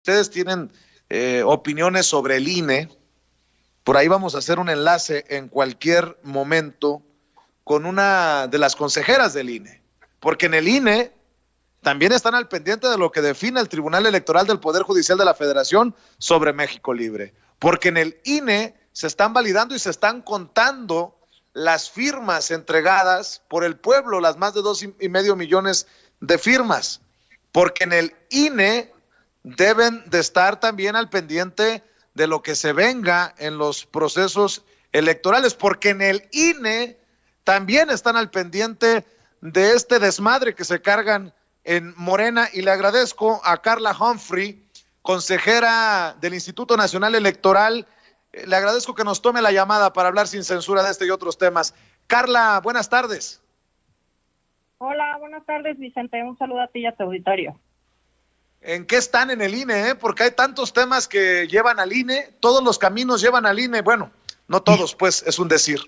ustedes tienen opiniones sobre el INE, por ahí vamos a hacer un enlace en cualquier momento con una de las consejeras del INE, porque en el INE también están al pendiente de lo que define el Tribunal Electoral del Poder Judicial de la Federación sobre México Libre, porque en el INE se están validando y se están contando las firmas entregadas por el pueblo, las más de 2.5 millones de firmas, porque en el INE deben de estar también al pendiente de lo que se venga en los procesos electorales, porque en el INE también están al pendiente de este desmadre que se cargan en Morena, y le agradezco a Carla Humphrey, consejera del Instituto Nacional Electoral, le agradezco que nos tome la llamada para hablar sin censura de este y otros temas. Carla, buenas tardes. Hola, buenas tardes, Vicente. Un saludo a ti y a tu auditorio. ¿En qué están en el INE? Porque hay tantos temas que llevan al INE, todos los caminos llevan al INE. Bueno, no todos, pues, es un decir.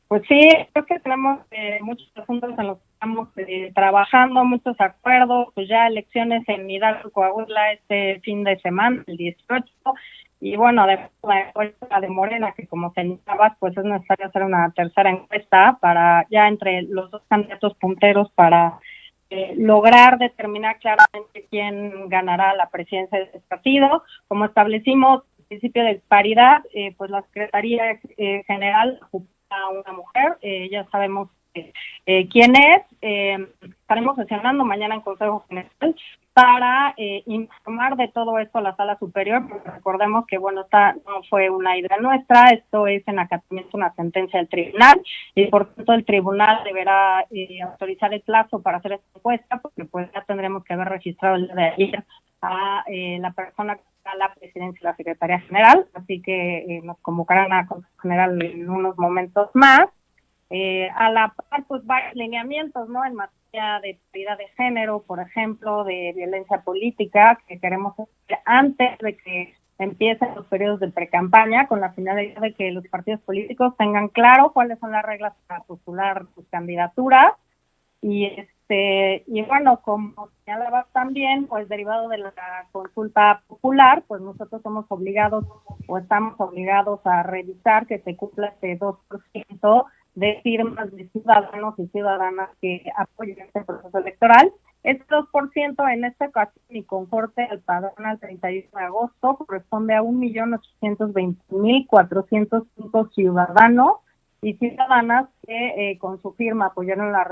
Pues sí, creo que tenemos muchos asuntos en los que estamos trabajando, muchos acuerdos, pues ya elecciones en Hidalgo, Coahuila este fin de semana, el 18, y bueno, además la encuesta de Morena, que como señalabas, pues es necesario hacer una tercera encuesta para ya entre los dos candidatos punteros para lograr determinar claramente quién ganará la presidencia de este partido. Como establecimos el principio de paridad, pues la Secretaría General ocupa a una mujer, ya sabemos quién es. Estaremos sesionando mañana en Consejo General para informar de todo esto a la Sala Superior, porque recordemos que, bueno, esta no fue una idea nuestra, esto es en acatamiento a una sentencia del tribunal, y por tanto el tribunal deberá autorizar el plazo para hacer esta encuesta, porque pues ya tendremos que haber registrado el día de ayer a la persona que está a la presidencia de la Secretaría General, así que nos convocarán a Consejo General en unos momentos más. A la par, pues varios lineamientos, ¿no? En materia de paridad de género, por ejemplo, de violencia política, que queremos hacer antes de que empiecen los periodos de precampaña, con la finalidad de que los partidos políticos tengan claro cuáles son las reglas para postular sus candidaturas. Y bueno, como señalabas también, pues derivado de la consulta popular, pues nosotros somos obligados o estamos obligados a revisar que se cumpla este 2% de firmas de ciudadanos y ciudadanas que apoyen este proceso electoral. Este 2% en esta ocasión y con corte al padrón al 31 de agosto corresponde a 1.820.405 ciudadanos y ciudadanas que con su firma apoyaron la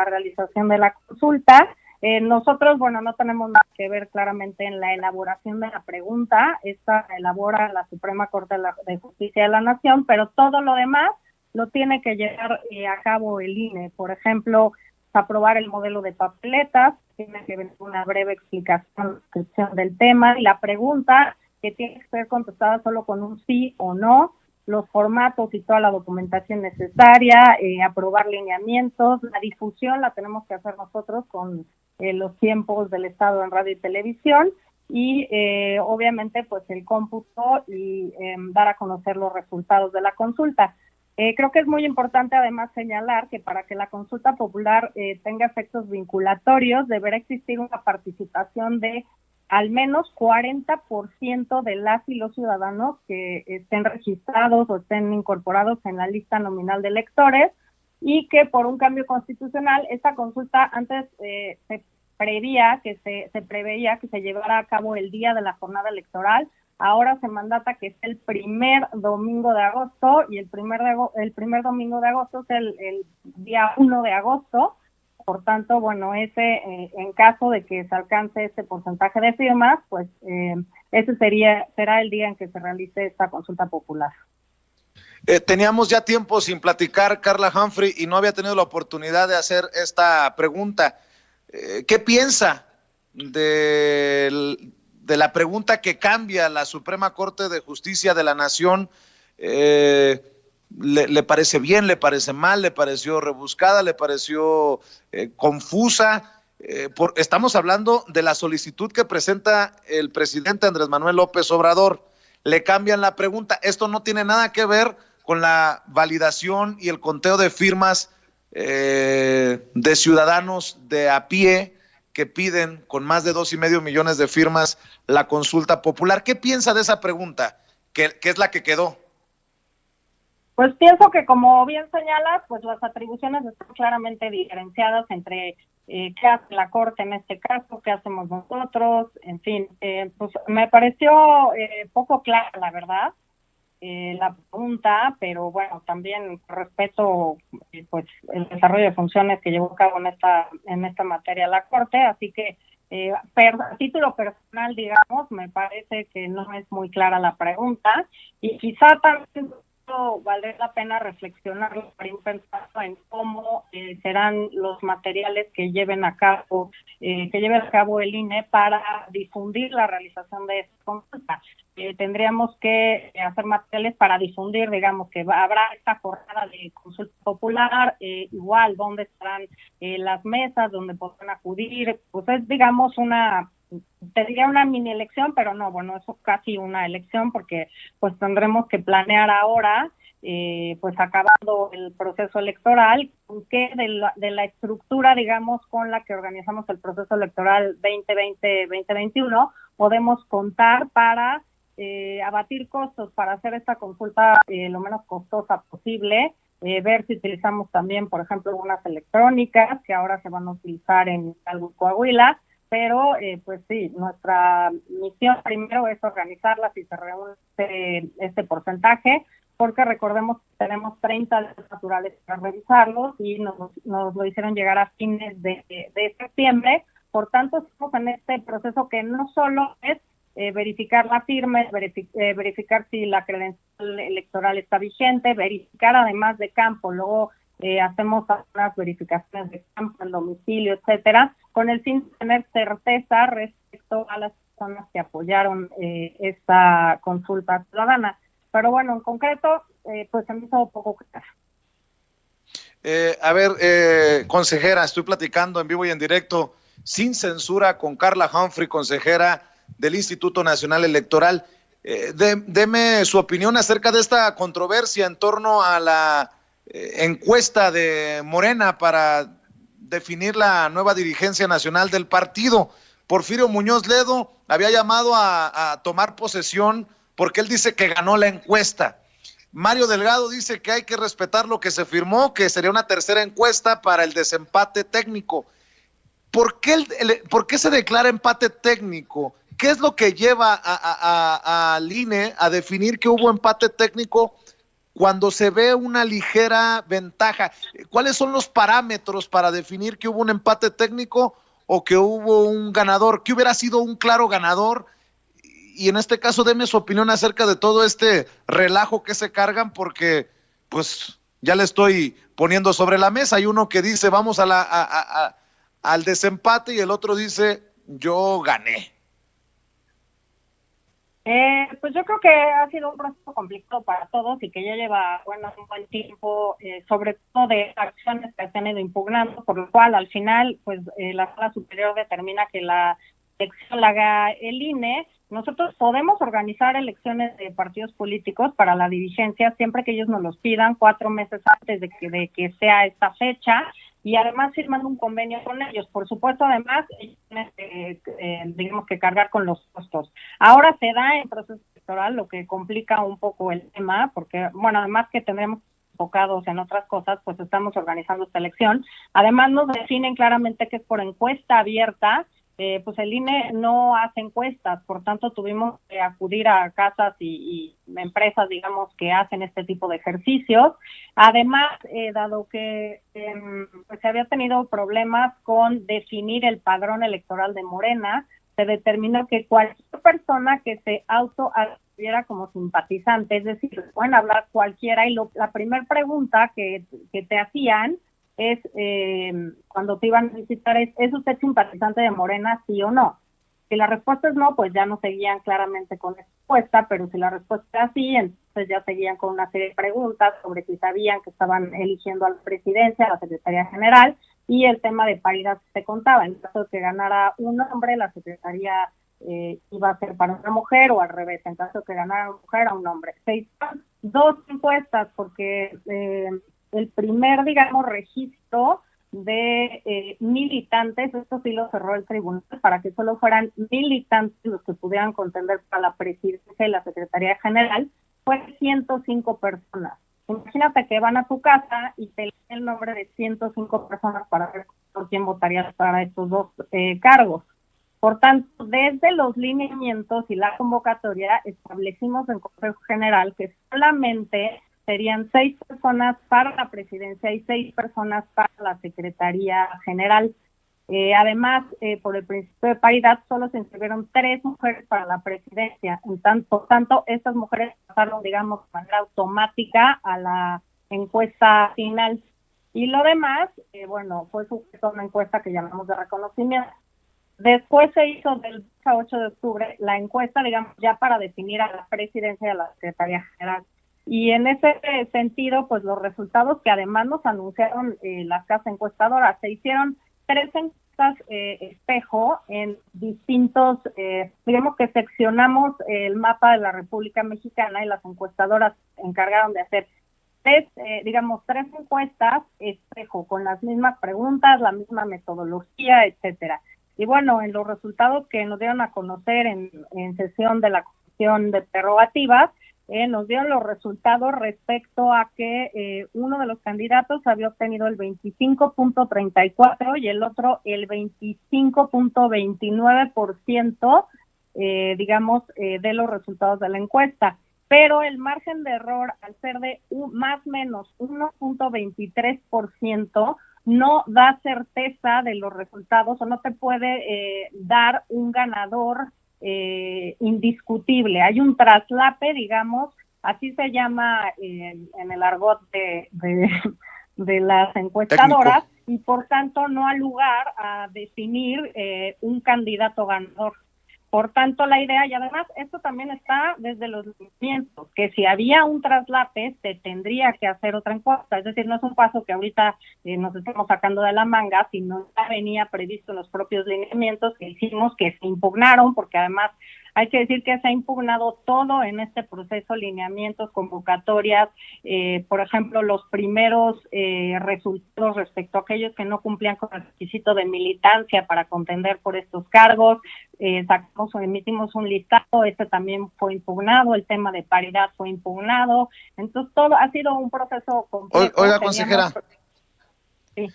realización de la consulta. Nosotros, bueno, no tenemos nada que ver claramente en la elaboración de la pregunta, esta elabora la Suprema Corte de Justicia de la Nación, pero todo lo demás lo tiene que llevar a cabo el INE. Por ejemplo, aprobar el modelo de papeletas, tiene que venir una breve explicación, descripción del tema, y la pregunta que tiene que ser contestada solo con un sí o no, los formatos y toda la documentación necesaria, aprobar lineamientos, la difusión la tenemos que hacer nosotros con los tiempos del Estado en radio y televisión, y obviamente pues el cómputo y dar a conocer los resultados de la consulta. Creo que es muy importante además señalar que para que la consulta popular tenga efectos vinculatorios deberá existir una participación de al menos 40% de las y los ciudadanos que estén registrados o estén incorporados en la lista nominal de electores, y que por un cambio constitucional esta consulta antes se preveía que se llevara a cabo el día de la jornada electoral. Ahora se mandata que es el primer domingo de agosto, y el primer domingo de agosto es el día 1 de agosto. Por tanto, bueno, en caso de que se alcance este porcentaje de firmas, pues ese será el día en que se realice esta consulta popular. Teníamos ya tiempo sin platicar, Carla Humphrey, y no había tenido la oportunidad de hacer esta pregunta. ¿Qué piensa de la pregunta que cambia la Suprema Corte de Justicia de la Nación? ¿Le parece bien, le parece mal, le pareció rebuscada, le pareció confusa? Estamos hablando de la solicitud que presenta el presidente Andrés Manuel López Obrador. Le cambian la pregunta. Esto no tiene nada que ver con la validación y el conteo de firmas de ciudadanos de a pie que piden con más de 2.5 millones de firmas la consulta popular. ¿Qué piensa de esa pregunta, que es la que quedó? Pues pienso que, como bien señalas, pues las atribuciones están claramente diferenciadas entre qué hace la Corte en este caso, qué hacemos nosotros, en fin, pues me pareció poco clara, la verdad, la pregunta, pero bueno, también respeto pues el desarrollo de funciones que llevó a cabo en esta materia la Corte, así que a título personal, digamos, me parece que no es muy clara la pregunta, y quizá también vale la pena reflexionar pensando en cómo serán los materiales que lleve a cabo el INE para difundir la realización de esta consulta. Tendríamos que hacer materiales para difundir, digamos, que habrá esta jornada de consulta popular, igual donde estarán las mesas, donde podrán acudir, pues es, digamos, te diría una mini elección, pero no, bueno, eso casi una elección, porque pues tendremos que planear ahora, pues acabando el proceso electoral, que de la estructura, digamos, con la que organizamos el proceso electoral 2020-2021, podemos contar para abatir costos, para hacer esta consulta lo menos costosa posible, ver si utilizamos también, por ejemplo, unas electrónicas que ahora se van a utilizar en Coahuila, pero pues sí, nuestra misión primero es organizarlas y se reúne este porcentaje, porque recordemos que tenemos 30 días naturales para revisarlos y nos lo hicieron llegar a fines de septiembre. Por tanto, estamos en este proceso que no solo es verificar la firma, verificar si la credencial electoral está vigente, verificar además de campo, luego hacemos algunas verificaciones de campo, el domicilio, etcétera, con el fin de tener certeza respecto a las personas que apoyaron esta consulta ciudadana. Pero bueno, en concreto, pues se me hizo un poco claro. A ver, consejera, estoy platicando en vivo y en directo, sin censura, con Carla Humphrey, consejera del Instituto Nacional Electoral. Deme su opinión acerca de esta controversia en torno a la encuesta de Morena para definir la nueva dirigencia nacional del partido. Porfirio Muñoz Ledo había llamado a tomar posesión porque él dice que ganó la encuesta. Mario Delgado dice que hay que respetar lo que se firmó, que sería una tercera encuesta para el desempate técnico. ¿Por qué se declara empate técnico? ¿Qué es lo que lleva al INE a definir que hubo empate técnico cuando se ve una ligera ventaja? ¿Cuáles son los parámetros para definir que hubo un empate técnico o que hubo un ganador? ¿Qué hubiera sido un claro ganador? Y en este caso, deme su opinión acerca de todo este relajo que se cargan, porque pues ya le estoy poniendo sobre la mesa. Hay uno que dice vamos al desempate y el otro dice yo gané. Pues yo creo que ha sido un proceso complicado para todos y que ya lleva un buen tiempo, sobre todo de acciones que se han ido impugnando, por lo cual al final pues la Sala Superior determina que la elección la haga el INE. Nosotros podemos organizar elecciones de partidos políticos para la dirigencia siempre que ellos nos los pidan 4 meses antes de que sea esta fecha, y además firmando un convenio con ellos. Por supuesto, además, ellos tienen digamos que cargar con los costos. Ahora se da en proceso electoral, lo que complica un poco el tema, porque, bueno, además que tendremos enfocados en otras cosas, pues estamos organizando esta elección. Además nos definen claramente que es por encuesta abierta. Pues el INE no hace encuestas, por tanto tuvimos que acudir a casas y empresas, digamos, que hacen este tipo de ejercicios. Además, dado que pues se había tenido problemas con definir el padrón electoral de Morena, se determinó que cualquier persona que se autoadquiriera como simpatizante, es decir, pueden hablar cualquiera, y la primera pregunta que te hacían es cuando te iban a visitar ¿es usted simpatizante de Morena, sí o no? Si la respuesta es no, pues ya no seguían claramente con la respuesta, pero si la respuesta era sí, entonces ya seguían con una serie de preguntas sobre si sabían que estaban eligiendo a la presidencia, a la Secretaría General, y el tema de paridad se contaba. En caso de que ganara un hombre, la secretaría iba a ser para una mujer, o al revés, en caso de que ganara una mujer, a un hombre. Se hicieron 2 encuestas porque el primer, digamos, registro de militantes, esto sí lo cerró el tribunal, para que solo fueran militantes los que pudieran contender para la presidencia y la secretaría general, fue 105 personas. Imagínate que van a tu casa y te leen el nombre de 105 personas para ver por quién votarías para estos dos cargos. Por tanto, desde los lineamientos y la convocatoria establecimos en Consejo General que solamente serían 6 personas para la presidencia y 6 personas para la Secretaría General. Además, por el principio de paridad, solo se inscribieron 3 mujeres para la presidencia. Por tanto, estas mujeres pasaron, digamos, de manera automática a la encuesta final. Y lo demás, bueno, fue sujeto a una encuesta que llamamos de reconocimiento. Después se hizo del 8 de octubre la encuesta, digamos, ya para definir a la presidencia y a la Secretaría General. Y en ese sentido, pues los resultados que además nos anunciaron las casas encuestadoras, se hicieron 3 encuestas espejo en distintos, digamos que seccionamos el mapa de la República Mexicana y las encuestadoras se encargaron de hacer 3 encuestas espejo con las mismas preguntas, la misma metodología, etcétera. Y bueno, en los resultados que nos dieron a conocer en sesión de la Comisión de Prerrogativas, nos dieron los resultados respecto a que uno de los candidatos había obtenido el 25.34 y el otro el 25.29%, de los resultados de la encuesta. Pero el margen de error, al ser de más o menos 1.23%, no da certeza de los resultados o no te puede dar un ganador indiscutible. Hay un traslape, digamos, así se llama en el argot de las encuestadoras, técnico. Y por tanto no ha lugar a definir un candidato ganador. Por tanto, la idea, y además esto también está desde los lineamientos, que si había un traslape, se tendría que hacer otra encuesta. Es decir, no es un paso que ahorita nos estamos sacando de la manga, sino ya venía previsto en los propios lineamientos que hicimos, que se impugnaron, porque además hay que decir que se ha impugnado todo en este proceso, lineamientos, convocatorias, por ejemplo, los primeros resultados respecto a aquellos que no cumplían con el requisito de militancia para contender por estos cargos, emitimos un listado, este también fue impugnado, el tema de paridad fue impugnado, entonces todo ha sido un proceso complejo. Oiga, consejera, sí.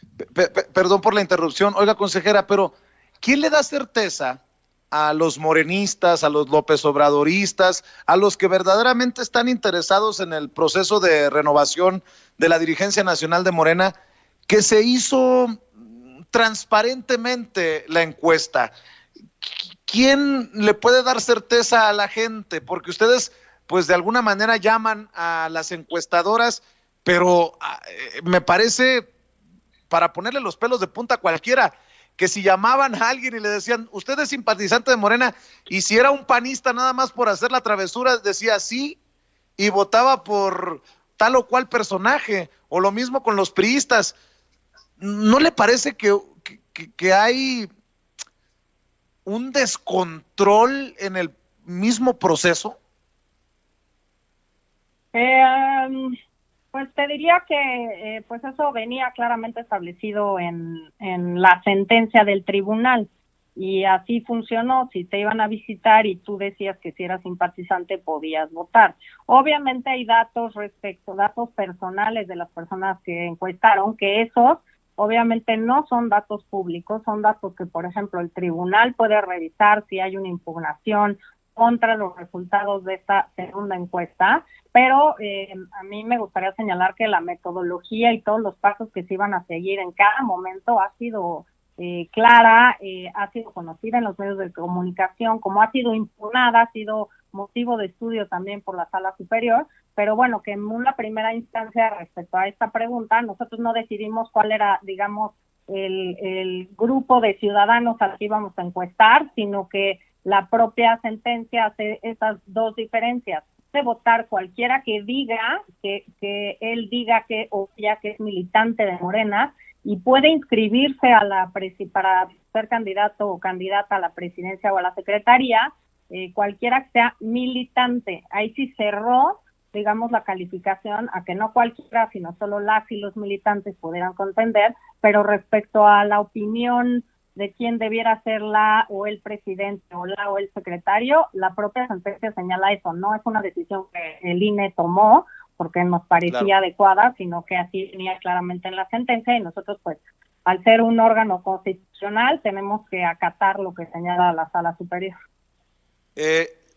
Perdón por la interrupción, oiga, consejera, pero ¿quién le da certeza a los morenistas, a los López Obradoristas, a los que verdaderamente están interesados en el proceso de renovación de la dirigencia nacional de Morena, que se hizo transparentemente la encuesta? ¿Quién le puede dar certeza a la gente? Porque ustedes, pues de alguna manera llaman a las encuestadoras, pero me parece, para ponerle los pelos de punta a cualquiera, que si llamaban a alguien y le decían, usted es simpatizante de Morena, y si era un panista nada más por hacer la travesura, decía sí, y votaba por tal o cual personaje, o lo mismo con los priistas. ¿No le parece que hay un descontrol en el mismo proceso? Pues te diría que pues eso venía claramente establecido en la sentencia del tribunal y así funcionó. Si te iban a visitar y tú decías que si eras simpatizante podías votar. Obviamente hay datos personales de las personas que encuestaron, que esos obviamente no son datos públicos, son datos que, por ejemplo, el tribunal puede revisar si hay una impugnación contra los resultados de esta segunda encuesta, pero a mí me gustaría señalar que la metodología y todos los pasos que se iban a seguir en cada momento ha sido clara, ha sido conocida en los medios de comunicación, como ha sido impugnada, ha sido motivo de estudio también por la Sala Superior, pero bueno, que en una primera instancia respecto a esta pregunta, nosotros no decidimos cuál era, digamos, el grupo de ciudadanos al que íbamos a encuestar, sino que la propia sentencia hace esas dos diferencias. De votar cualquiera que diga, que él diga que o ya que es militante de Morena, y puede inscribirse para ser candidato o candidata a la presidencia o a la secretaría, cualquiera que sea militante. Ahí sí cerró digamos, la calificación a que no cualquiera, sino solo las y los militantes pudieran contender, pero respecto a la opinión de quién debiera ser la o el presidente o la o el secretario, la propia sentencia señala eso, no es una decisión que el INE tomó porque nos parecía adecuada, sino que así venía claramente en la sentencia y nosotros pues al ser un órgano constitucional tenemos que acatar lo que señala la Sala Superior.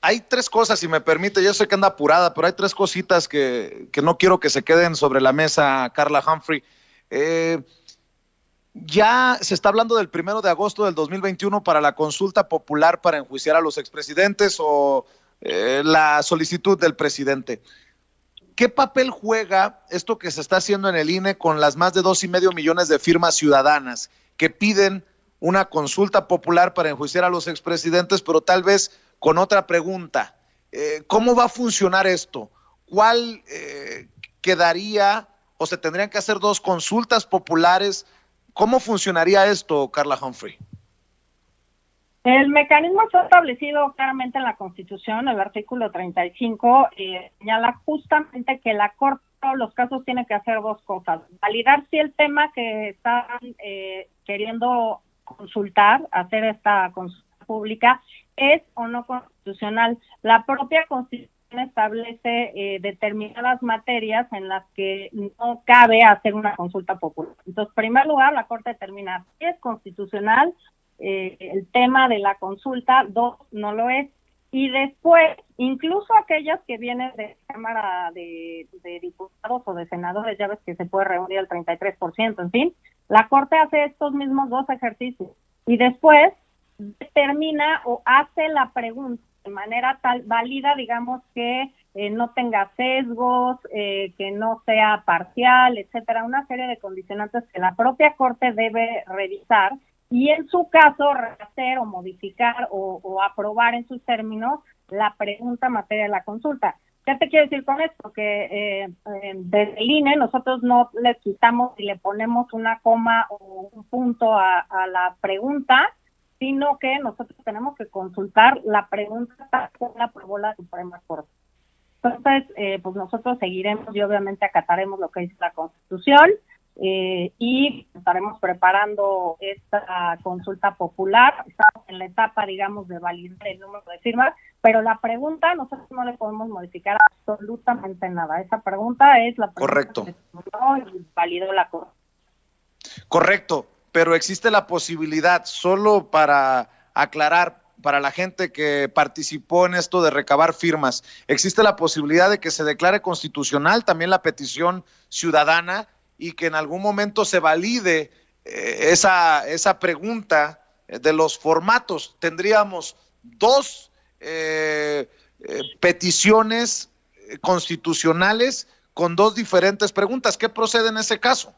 Hay tres cosas, si me permite, yo sé que anda apurada, pero hay tres cositas que no quiero que se queden sobre la mesa, Carla Humphrey. Ya se está hablando del 1 de agosto del 2021 para la consulta popular para enjuiciar a los expresidentes o la solicitud del presidente. ¿Qué papel juega esto que se está haciendo en el INE con las más de 2.5 millones de firmas ciudadanas que piden una consulta popular para enjuiciar a los expresidentes, pero tal vez con otra pregunta? ¿Cómo va a funcionar esto? ¿Cuál quedaría o se tendrían que hacer dos consultas populares? ¿Cómo funcionaría esto, Carla Humphrey? El mecanismo está establecido claramente en la Constitución. El artículo 35 señala justamente que la Corte en los casos tiene que hacer dos cosas: validar si el tema que están queriendo consultar, hacer esta consulta pública, es o no constitucional. La propia Constitución establece determinadas materias en las que no cabe hacer una consulta popular. Entonces, en primer lugar, la Corte determina si es constitucional el tema de la consulta, dos, no lo es. Y después, incluso aquellas que vienen de Cámara de Diputados o de Senadores, ya ves que se puede reunir el 33%, en fin, la Corte hace estos mismos dos ejercicios y después determina o hace la pregunta de manera tal válida, digamos, que no tenga sesgos, que no sea parcial, etcétera, una serie de condicionantes que la propia Corte debe revisar y en su caso rehacer o modificar o aprobar en sus términos la pregunta en materia de la consulta. ¿Qué te quiero decir con esto? Que desde el INE nosotros no le quitamos y le ponemos una coma o un punto a la pregunta, sino que nosotros tenemos que consultar la pregunta tal como la aprobó la Suprema Corte. Entonces, pues nosotros seguiremos y obviamente acataremos lo que dice la Constitución y estaremos preparando esta consulta popular. Estamos en la etapa, digamos, de validar el número de firmas, pero la pregunta nosotros no le podemos modificar absolutamente nada. Esa pregunta es la pregunta. Correcto. Que se validó la Corte. Correcto, pero existe la posibilidad, solo para aclarar, para la gente que participó en esto de recabar firmas, existe la posibilidad de que se declare constitucional también la petición ciudadana y que en algún momento se valide esa pregunta de los formatos. Tendríamos dos peticiones constitucionales con dos diferentes preguntas. ¿Qué procede en ese caso?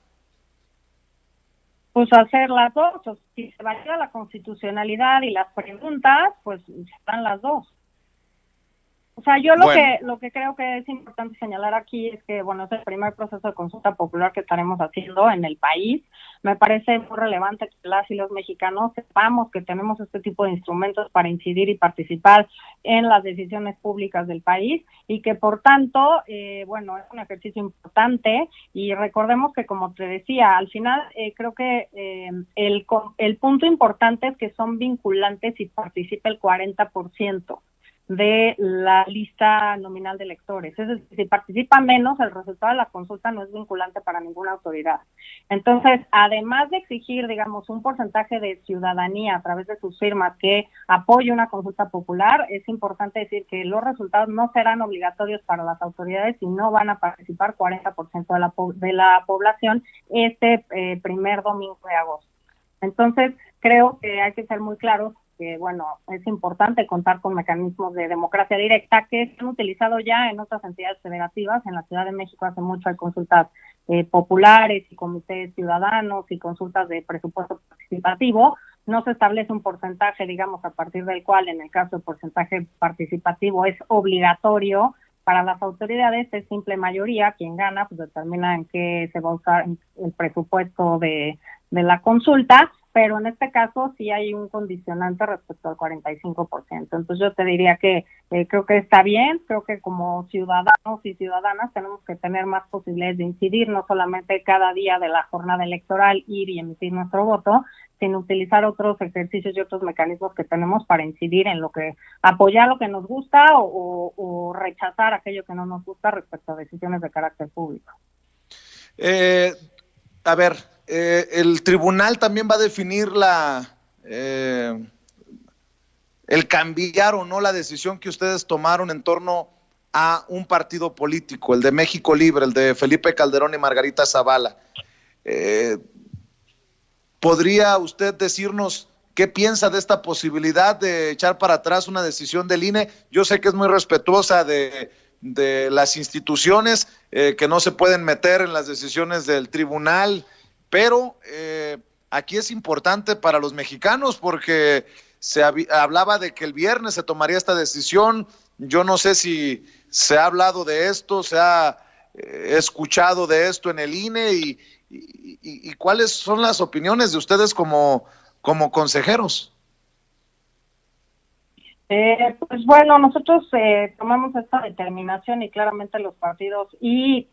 Pues hacer las dos. O si se valida la constitucionalidad y las preguntas, pues están las dos. O sea, yo lo que creo que es importante señalar aquí es que, bueno, es el primer proceso de consulta popular que estaremos haciendo en el país. Me parece muy relevante que las y los mexicanos sepamos que tenemos este tipo de instrumentos para incidir y participar en las decisiones públicas del país y que, por tanto, bueno, es un ejercicio importante y recordemos que, como te decía, al final creo que el punto importante es que son vinculantes y participa el 40% de la lista nominal de electores. Es decir, si participa menos, el resultado de la consulta no es vinculante para ninguna autoridad. Entonces, además de exigir, digamos, un porcentaje de ciudadanía a través de sus firmas que apoye una consulta popular, es importante decir que los resultados no serán obligatorios para las autoridades y no van a participar 40% de la población este primer domingo de agosto. Entonces, creo que hay que ser muy claros que, bueno, es importante contar con mecanismos de democracia directa que se han utilizado ya en otras entidades federativas. En la Ciudad de México hace mucho hay consultas populares y comités ciudadanos y consultas de presupuesto participativo. No se establece un porcentaje, digamos, a partir del cual, en el caso del porcentaje participativo, es obligatorio para las autoridades, es simple mayoría. Quien gana, pues determina en qué se va a usar el presupuesto de la consulta, pero en este caso sí hay un condicionante respecto al 45%. Entonces yo te diría que creo que está bien, creo que como ciudadanos y ciudadanas tenemos que tener más posibilidades de incidir, no solamente cada día de la jornada electoral ir y emitir nuestro voto, sino utilizar otros ejercicios y otros mecanismos que tenemos para incidir en lo que, apoyar lo que nos gusta o rechazar aquello que no nos gusta respecto a decisiones de carácter público. A ver, el tribunal también va a definir el cambiar o no la decisión que ustedes tomaron en torno a un partido político, el de México Libre, el de Felipe Calderón y Margarita Zavala. ¿Podría usted decirnos qué piensa de esta posibilidad de echar para atrás una decisión del INE? Yo sé que es muy respetuosa de las instituciones, que no se pueden meter en las decisiones del tribunal, pero aquí es importante para los mexicanos porque se hablaba de que el viernes se tomaría esta decisión. Yo no sé si se ha hablado de esto, se ha escuchado de esto en el INE y cuáles son las opiniones de ustedes como consejeros. Pues bueno, nosotros tomamos esta determinación y claramente los partidos y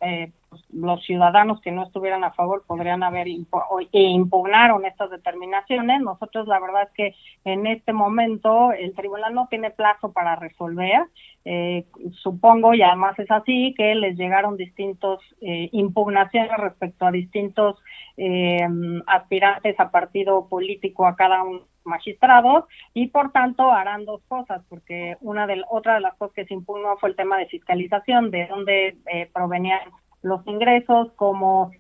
pues los ciudadanos que no estuvieran a favor podrían haber impugnaron estas determinaciones. Nosotros la verdad es que en este momento el tribunal no tiene plazo para resolver. Supongo, y además es así, que les llegaron distintos impugnaciones respecto a distintos aspirantes a partido político a cada uno magistrados y por tanto harán dos cosas, porque otra de las cosas que se impugnó fue el tema de fiscalización, de dónde provenían los ingresos, cómo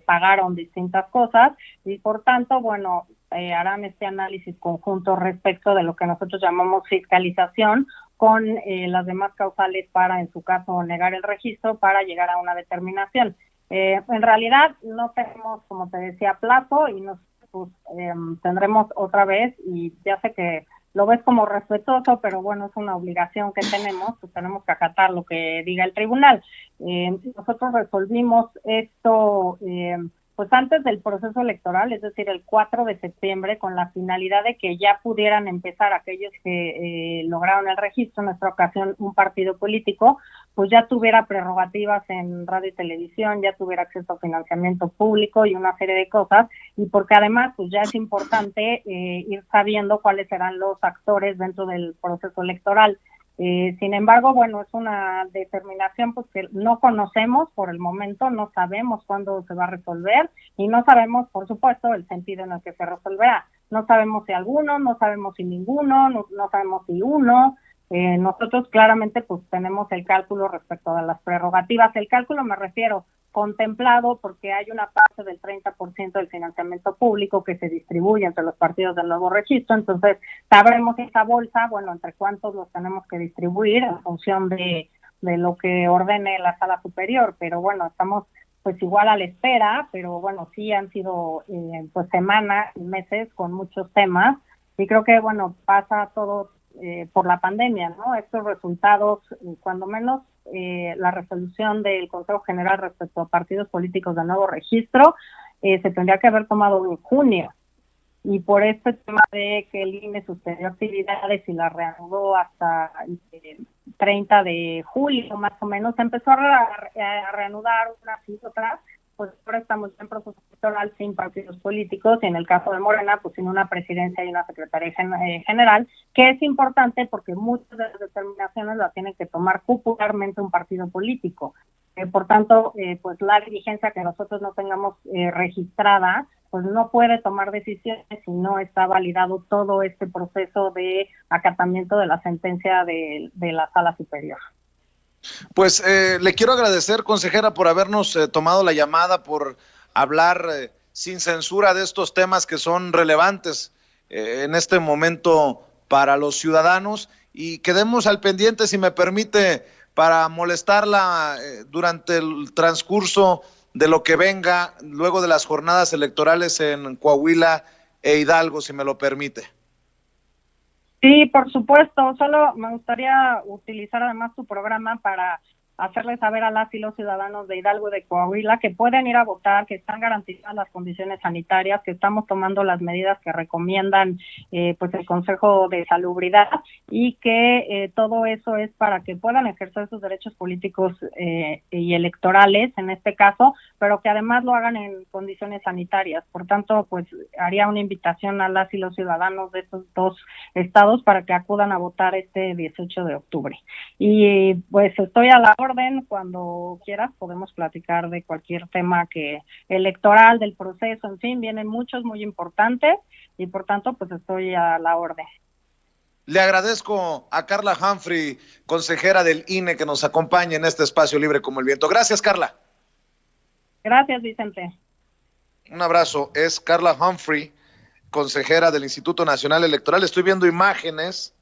pagaron distintas cosas y por tanto, bueno, harán este análisis conjunto respecto de lo que nosotros llamamos fiscalización con las demás causales para, en su caso, negar el registro para llegar a una determinación. En realidad no tenemos, como te decía, plazo y pues tendremos otra vez, y ya sé que lo ves como respetuoso, pero bueno, es una obligación que tenemos, pues tenemos que acatar lo que diga el tribunal. Nosotros resolvimos esto pues antes del proceso electoral, es decir, el 4 de septiembre, con la finalidad de que ya pudieran empezar aquellos que lograron el registro, en nuestra ocasión un partido político, pues ya tuviera prerrogativas en radio y televisión, ya tuviera acceso a financiamiento público y una serie de cosas, y porque además pues ya es importante ir sabiendo cuáles serán los actores dentro del proceso electoral. Sin embargo, bueno, es una determinación pues que no conocemos por el momento, no sabemos cuándo se va a resolver y no sabemos, por supuesto, el sentido en el que se resolverá. No sabemos si alguno, no sabemos si ninguno, no sabemos si uno. Nosotros claramente pues tenemos el cálculo respecto a las prerrogativas. El cálculo me refiero contemplado porque hay una parte del 30% del financiamiento público que se distribuye entre los partidos del nuevo registro, entonces sabremos esa bolsa, bueno, entre cuántos los tenemos que distribuir en función de lo que ordene la sala superior, pero bueno, estamos pues igual a la espera, pero bueno, sí han sido pues semanas y meses con muchos temas y creo que bueno, pasa todo por la pandemia, ¿no? Estos resultados, cuando menos la resolución del Consejo General respecto a partidos políticos de nuevo registro, se tendría que haber tomado en junio. Y por este tema de que el INE suspendió actividades y la reanudó hasta el 30 de julio, más o menos, se empezó a reanudar unas y otras, pues ahora estamos en proceso electoral sin partidos políticos y en el caso de Morena, pues sin una presidencia y una secretaría general, que es importante porque muchas de las determinaciones las tiene que tomar popularmente un partido político. Por tanto, pues la dirigencia que nosotros no tengamos registrada, pues no puede tomar decisiones si no está validado todo este proceso de acatamiento de la sentencia de la Sala Superior. Pues le quiero agradecer, consejera, por habernos tomado la llamada, por hablar sin censura de estos temas que son relevantes en este momento para los ciudadanos, y quedemos al pendiente, si me permite, para molestarla durante el transcurso de lo que venga luego de las jornadas electorales en Coahuila e Hidalgo, si me lo permite. Sí, por supuesto. Solo me gustaría utilizar además tu programa para hacerles saber a las y los ciudadanos de Hidalgo y de Coahuila que pueden ir a votar, que están garantizadas las condiciones sanitarias, que estamos tomando las medidas que recomiendan pues el Consejo de Salubridad, y que todo eso es para que puedan ejercer sus derechos políticos y electorales en este caso, pero que además lo hagan en condiciones sanitarias. Por tanto, pues haría una invitación a las y los ciudadanos de estos dos estados para que acudan a votar este 18 de octubre. Y pues estoy a la orden, cuando quieras podemos platicar de cualquier tema que electoral, del proceso, en fin, vienen muchos muy importantes y por tanto pues estoy a la orden. Le agradezco a Carla Humphrey, consejera del INE, que nos acompaña en este espacio libre como el viento. Gracias, Carla. Gracias, Vicente. Un abrazo. Es Carla Humphrey, consejera del Instituto Nacional Electoral. Estoy viendo imágenes